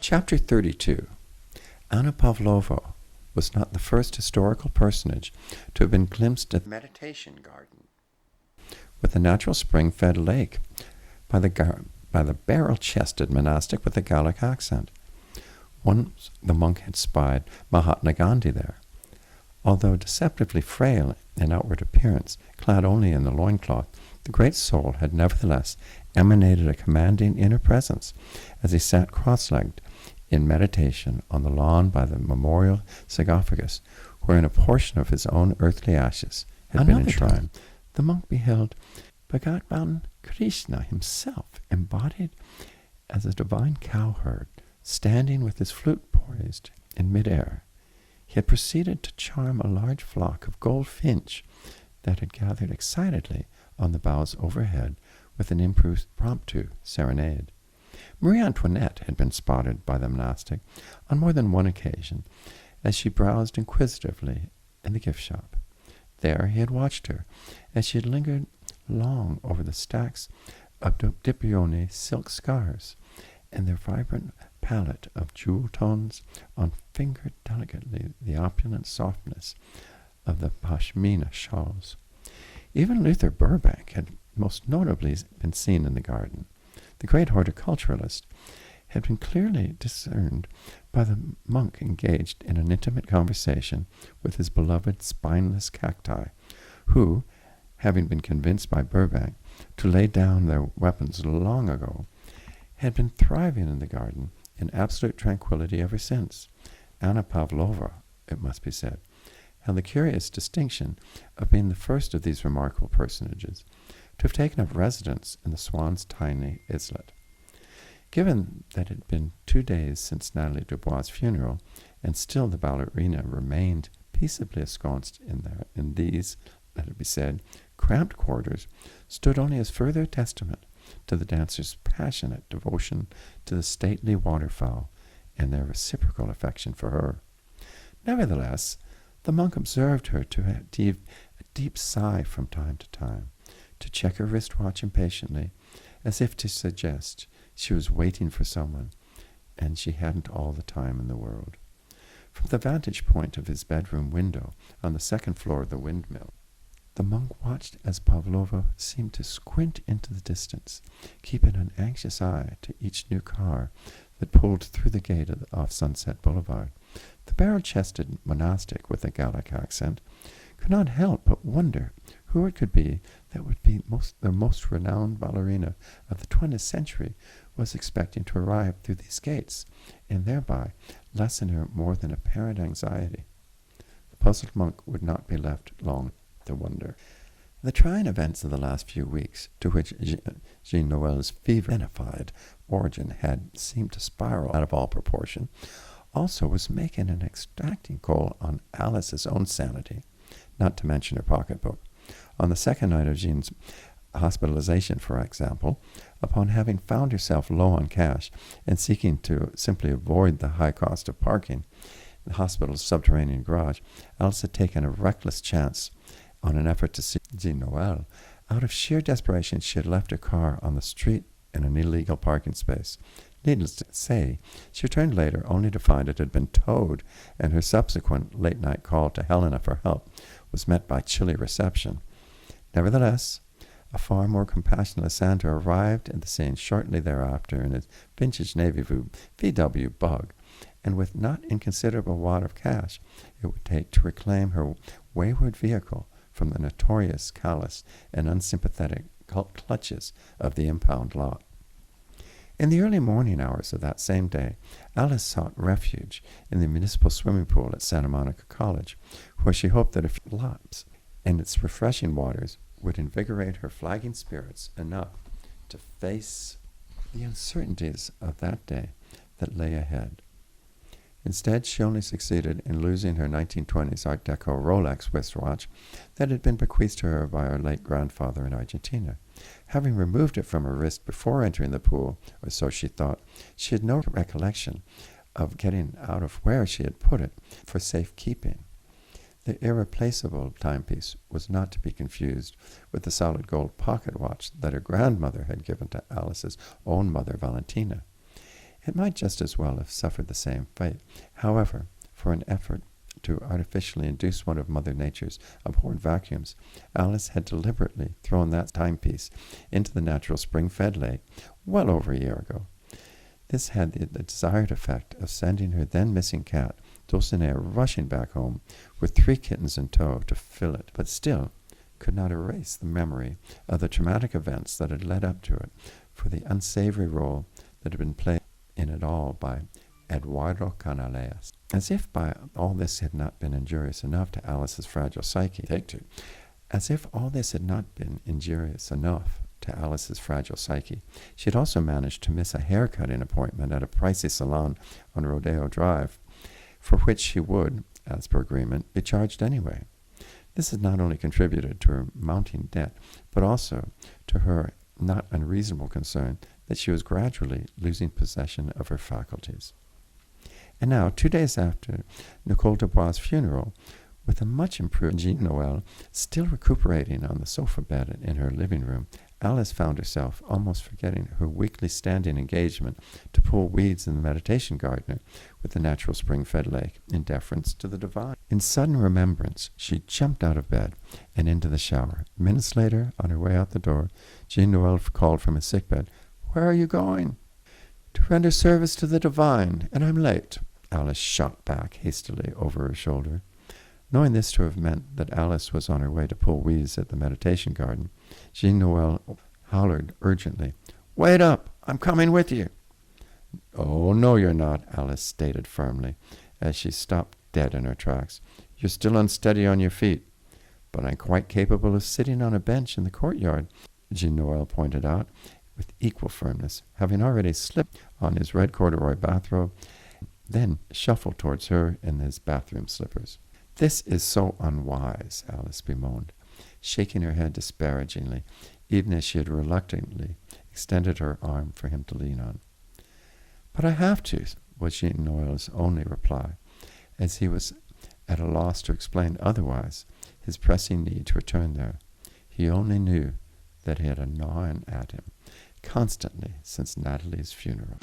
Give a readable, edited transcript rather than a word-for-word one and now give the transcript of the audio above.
Chapter 32. Anna Pavlova was not the first historical personage to have been glimpsed at the meditation garden, with a natural spring-fed lake, by the barrel-chested monastic with the Gallic accent. Once the monk had spied Mahatma Gandhi there. Although deceptively frail in outward appearance, clad only in the loincloth, the great soul had nevertheless emanated a commanding inner presence as he sat cross-legged in meditation on the lawn by the memorial sarcophagus, wherein a portion of his own earthly ashes had been enshrined. The monk beheld Bhagavan Krishna himself, embodied as a divine cowherd, standing with his flute poised in mid-air. He had proceeded to charm a large flock of goldfinch that had gathered excitedly on the boughs overhead with an impromptu serenade. Marie Antoinette had been spotted by the monastic on more than one occasion as she browsed inquisitively in the gift shop. There he had watched her as she had lingered long over the stacks of Dipione silk scarves and their vibrant palette of jewel tones fingered delicately the opulent softness of the pashmina shawls. Even Luther Burbank had most notably been seen in the garden. The great horticulturalist had been clearly discerned by the monk engaged in an intimate conversation with his beloved spineless cacti, who, having been convinced by Burbank to lay down their weapons long ago, had been thriving in the garden in absolute tranquility ever since. Anna Pavlova, it must be said, held the curious distinction of being the first of these remarkable personages to have taken up residence in the Swan's tiny islet. Given that it had been 2 days since Nathalie Dubois' funeral, and still the ballerina remained peaceably ensconced in these, let it be said, cramped quarters, stood only as further testament to the dancers' passionate devotion to the stately waterfowl and their reciprocal affection for her. Nevertheless, the monk observed her to heave a deep sigh from time to time, to check her wristwatch impatiently, as if to suggest she was waiting for someone, and she hadn't all the time in the world. From the vantage point of his bedroom window on the second floor of the windmill, the monk watched as Pavlova seemed to squint into the distance, keeping an anxious eye to each new car that pulled through the gate off Sunset Blvd. The barrel-chested monastic with a Gallic accent could not help but wonder who it could be that would be the most renowned ballerina of the 20th century was expecting to arrive through these gates, and thereby lessen her more than apparent anxiety. The puzzled monk would not be left long to wonder. The trying events of the last few weeks, to which Jean Noel's fever-venified origin had seemed to spiral out of all proportion, also was making an exacting call on Alice's own sanity, not to mention her pocketbook. On the second night of Jean's hospitalization, for example, upon having found herself low on cash and seeking to simply avoid the high cost of parking in the hospital's subterranean garage, Alice had taken a reckless chance on an effort to see Jean Noel. Out of sheer desperation, she had left her car on the street in an illegal parking space. Needless to say, she returned later only to find it had been towed, and her subsequent late-night call to Helena for help was met by chilly reception. Nevertheless, a far more compassionate Santa arrived at the scene shortly thereafter in his vintage navy VW Bug, and with not inconsiderable wad of cash it would take to reclaim her wayward vehicle from the notorious callous and unsympathetic clutches of the impound lot. In the early morning hours of that same day, Alice sought refuge in the municipal swimming pool at Santa Monica College, where she hoped that a few laps in its refreshing waters would invigorate her flagging spirits enough to face the uncertainties of that day that lay ahead. Instead, she only succeeded in losing her 1920s Art Deco Rolex wristwatch that had been bequeathed to her by her late grandfather in Argentina. Having removed it from her wrist before entering the pool, or so she thought, she had no recollection of getting out of where she had put it for safekeeping. The irreplaceable timepiece was not to be confused with the solid gold pocket watch that her grandmother had given to Alice's own mother, Valentina. It might just as well have suffered the same fate. However, for an effort to artificially induce one of Mother Nature's abhorred vacuums, Alice had deliberately thrown that timepiece into the natural spring-fed lake well over a year ago. This had the desired effect of sending her then-missing cat, Dulcinea, rushing back home with 3 kittens in tow to fill it, but still could not erase the memory of the traumatic events that had led up to it, for the unsavory role that had been played in it all by Eduardo Canalejas. As if by all this had not been injurious enough to Alice's fragile psyche. As if all this had not been injurious enough to Alice's fragile psyche, she had also managed to miss a haircutting appointment at a pricey salon on Rodeo Drive, for which she would, as per agreement, be charged anyway. This had not only contributed to her mounting debt, but also to her not unreasonable concern that she was gradually losing possession of her faculties. And now, 2 days after Nicole Dubois' funeral, with a much improved Jean Noel still recuperating on the sofa bed in her living room, Alice found herself almost forgetting her weekly standing engagement to pull weeds in the meditation garden with the natural spring-fed lake in deference to the divine. In sudden remembrance, she jumped out of bed and into the shower. Minutes later, on her way out the door, Jean Noel called from his sickbed, "Where are you going?" "To render service to the divine, and I'm late," Alice shot back hastily over her shoulder. Knowing this to have meant that Alice was on her way to pull weeds at the meditation garden, Jean Noel hollered urgently, "Wait up! I'm coming with you!" "Oh, no, you're not," Alice stated firmly, as she stopped dead in her tracks. "You're still unsteady on your feet." "But I'm quite capable of sitting on a bench in the courtyard," Jean Noel pointed out with equal firmness, having already slipped on his red corduroy bathrobe, then shuffled towards her in his bathroom slippers. "This is so unwise," Alice bemoaned, shaking her head disparagingly, even as she had reluctantly extended her arm for him to lean on. "But I have to," was Jean Noel's only reply, as he was at a loss to explain otherwise his pressing need to return there. He only knew that he had a gnawing at him constantly since Natalie's funeral.